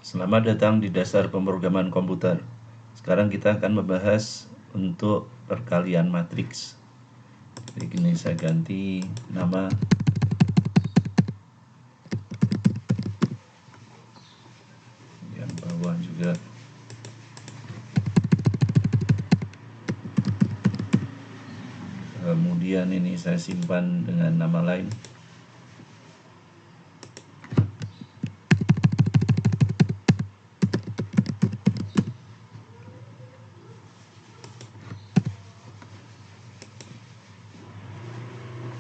Selamat datang di dasar pemrograman komputer. Sekarang kita akan membahas untuk perkalian matriks. Jadi gini, saya ganti nama. Yang bawah juga. Kemudian ini saya simpan dengan nama lain.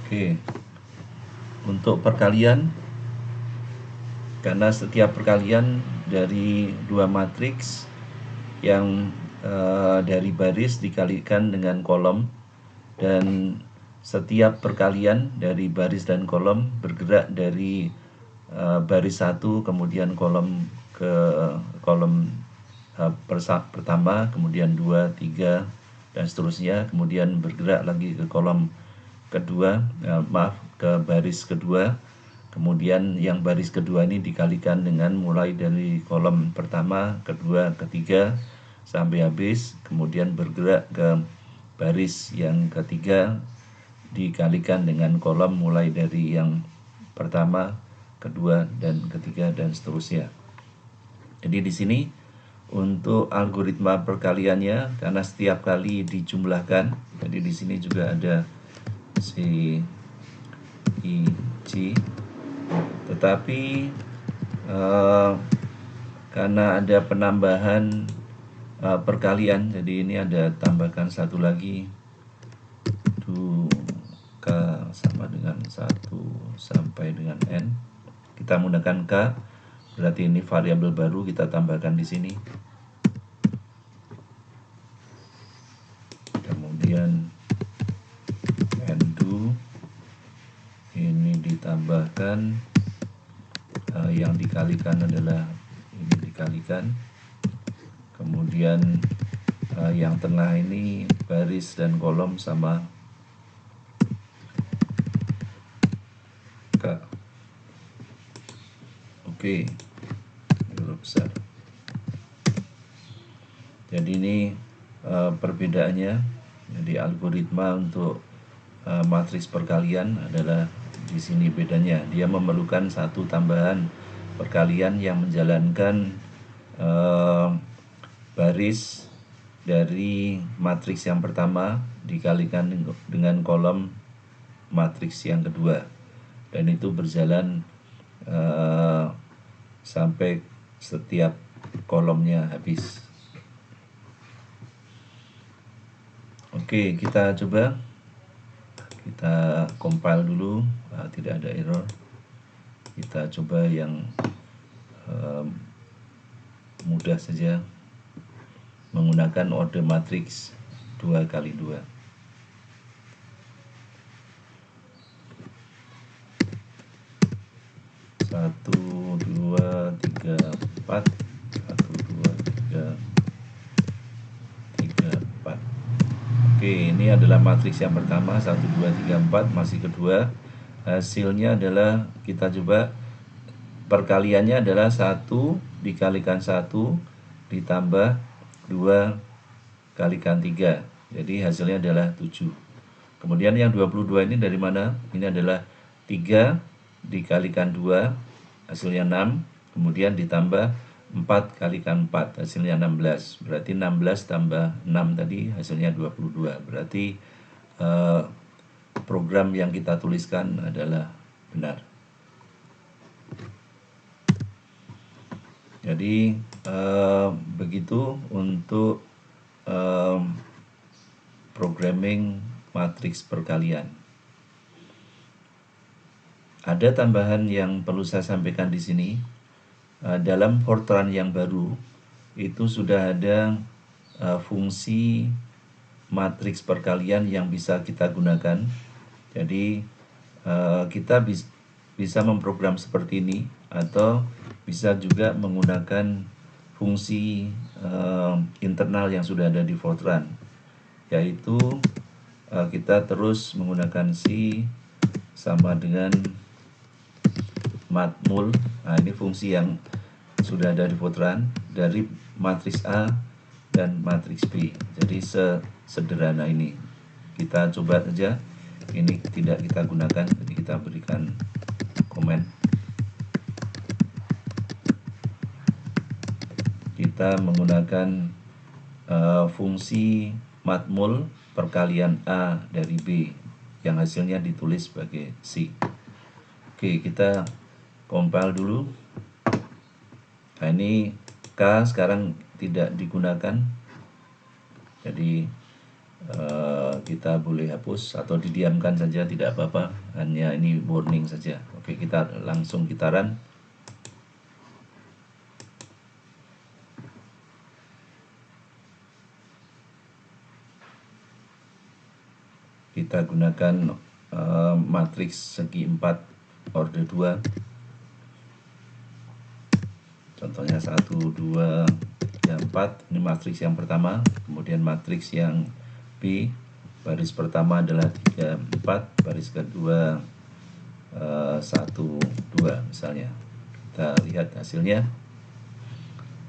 Oke, untuk perkalian, karena setiap perkalian dari dua matriks yang dari baris dikalikan dengan kolom, dan setiap perkalian dari baris dan kolom bergerak dari baris 1 kemudian kolom ke kolom pertama, kemudian 2, 3 dan seterusnya, kemudian bergerak lagi ke kolom kedua, ke baris kedua, kemudian yang baris kedua ini dikalikan dengan mulai dari kolom pertama, kedua, ketiga sampai habis, kemudian bergerak ke baris yang ketiga dikalikan dengan kolom mulai dari yang pertama, kedua, dan ketiga dan seterusnya. Jadi di sini untuk algoritma perkaliannya, karena setiap kali dijumlahkan, jadi di sini juga ada C, I, C, tetapi karena ada penambahan perkalian, jadi ini ada tambahkan satu lagi, 2K sama dengan 1 sampai dengan N. Kita menggunakan K, berarti ini variabel baru kita tambahkan di sini. Kemudian N2 ini ditambahkan, yang dikalikan adalah ini dikalikan. Kemudian yang tengah ini baris dan kolom sama K. Oke, huruf besar. Jadi ini perbedaannya. Jadi algoritma untuk matriks perkalian adalah di sini bedanya. Dia memerlukan satu tambahan perkalian yang menjalankan baris dari matriks yang pertama dikalikan dengan kolom matriks yang kedua, dan itu berjalan sampai setiap kolomnya habis. Oke, kita coba, kita compile dulu, tidak ada error. Kita coba yang mudah saja, menggunakan order matriks 2x2. Satu, dua, tiga, empat. 1, 2, 3, 4. Oke, ini adalah matriks yang pertama, 1, 2, 3, 4, masih kedua. Hasilnya adalah, kita coba, perkaliannya adalah 1 dikalikan 1 ditambah 2 kalikan 3. Jadi hasilnya adalah 7. Kemudian yang 22 ini dari mana? Ini adalah 3 dikalikan 2, hasilnya 6. Kemudian ditambah 4 kalikan 4, hasilnya 16. Berarti 16 tambah 6 tadi hasilnya 22. Berarti program yang kita tuliskan adalah benar. Jadi begitu untuk programming matriks perkalian. Ada tambahan yang perlu saya sampaikan di sini. Dalam Fortran yang baru itu sudah ada fungsi matriks perkalian yang bisa kita gunakan. Jadi kita bisa memprogram seperti ini, atau bisa juga menggunakan fungsi internal yang sudah ada di Fortran, yaitu kita terus menggunakan C sama dengan matmul. Nah, ini fungsi yang sudah ada di Fortran dari matriks A dan matriks B. Jadi sederhana ini. Kita coba saja. Ini tidak kita gunakan, jadi kita berikan komen. Kita menggunakan fungsi matmul perkalian A dari B yang hasilnya ditulis sebagai C. Oke, kita compile dulu. Nah, ini K sekarang tidak digunakan, jadi kita boleh hapus atau didiamkan saja, tidak apa-apa, hanya ini warning saja. Oke, kita langsung kita run. Kita gunakan matriks segi 4 order 2. Contohnya 1, 2, 3, 4. Ini matriks yang pertama. Kemudian matriks yang B, baris pertama adalah 3, 4. Baris kedua 1, 2 misalnya. Kita lihat hasilnya.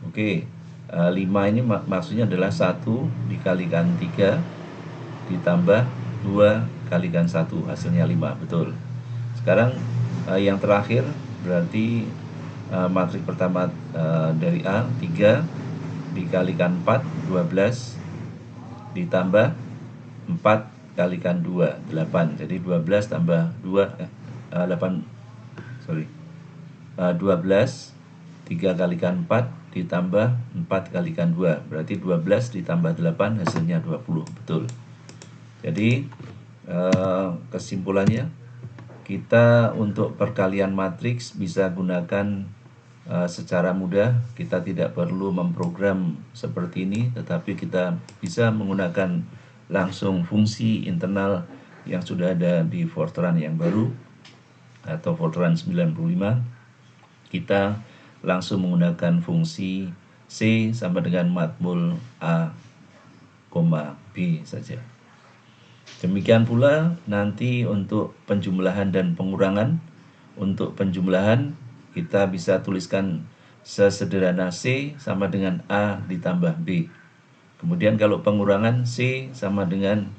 Oke, 5 ini maksudnya adalah 1 dikalikan 3 ditambah 2 kalikan 1, hasilnya 5. Betul. Sekarang yang terakhir berarti matriks pertama dari A, 3 dikalikan 4, 12 ditambah 4 kalikan 2, 8. Jadi 12 tambah 2 8 sorry 12 3 kalikan 4 ditambah 4 kalikan 2, berarti 12 ditambah 8 hasilnya 20. Betul. Jadi kesimpulannya, kita untuk perkalian matriks bisa gunakan secara mudah. Kita tidak perlu memprogram seperti ini, tetapi kita bisa menggunakan langsung fungsi internal yang sudah ada di Fortran yang baru atau Fortran 95. Kita langsung menggunakan fungsi C sama dengan matmul A, B saja. Demikian pula nanti untuk penjumlahan dan pengurangan. Untuk penjumlahan kita bisa tuliskan sesederhana C sama dengan A ditambah B. Kemudian kalau pengurangan C sama dengan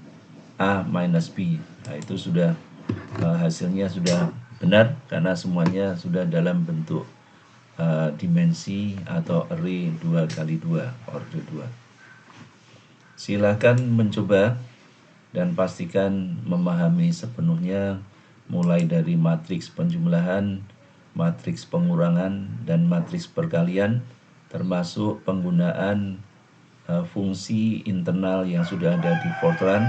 A minus B. Nah, itu sudah hasilnya sudah benar karena semuanya sudah dalam bentuk dimensi atau array 2x2 order 2. Silakan mencoba dan pastikan memahami sepenuhnya mulai dari matriks penjumlahan, matriks pengurangan, dan matriks perkalian, termasuk penggunaan fungsi internal yang sudah ada di Fortran,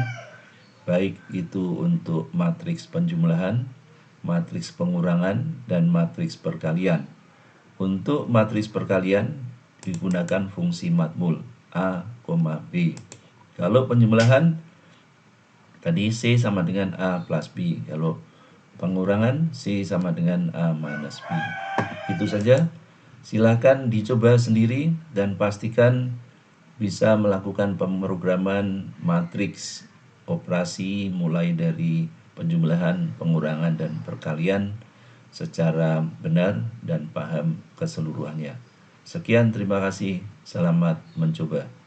baik itu untuk matriks penjumlahan, matriks pengurangan, dan matriks perkalian. Untuk matriks perkalian digunakan fungsi matmul A, B. Kalau penjumlahan tadi C sama dengan A plus B. Kalau pengurangan C sama dengan A minus B. Itu saja. Silakan dicoba sendiri dan pastikan bisa melakukan pemrograman matriks operasi mulai dari penjumlahan, pengurangan, dan perkalian secara benar dan paham keseluruhannya. Sekian, terima kasih. Selamat mencoba.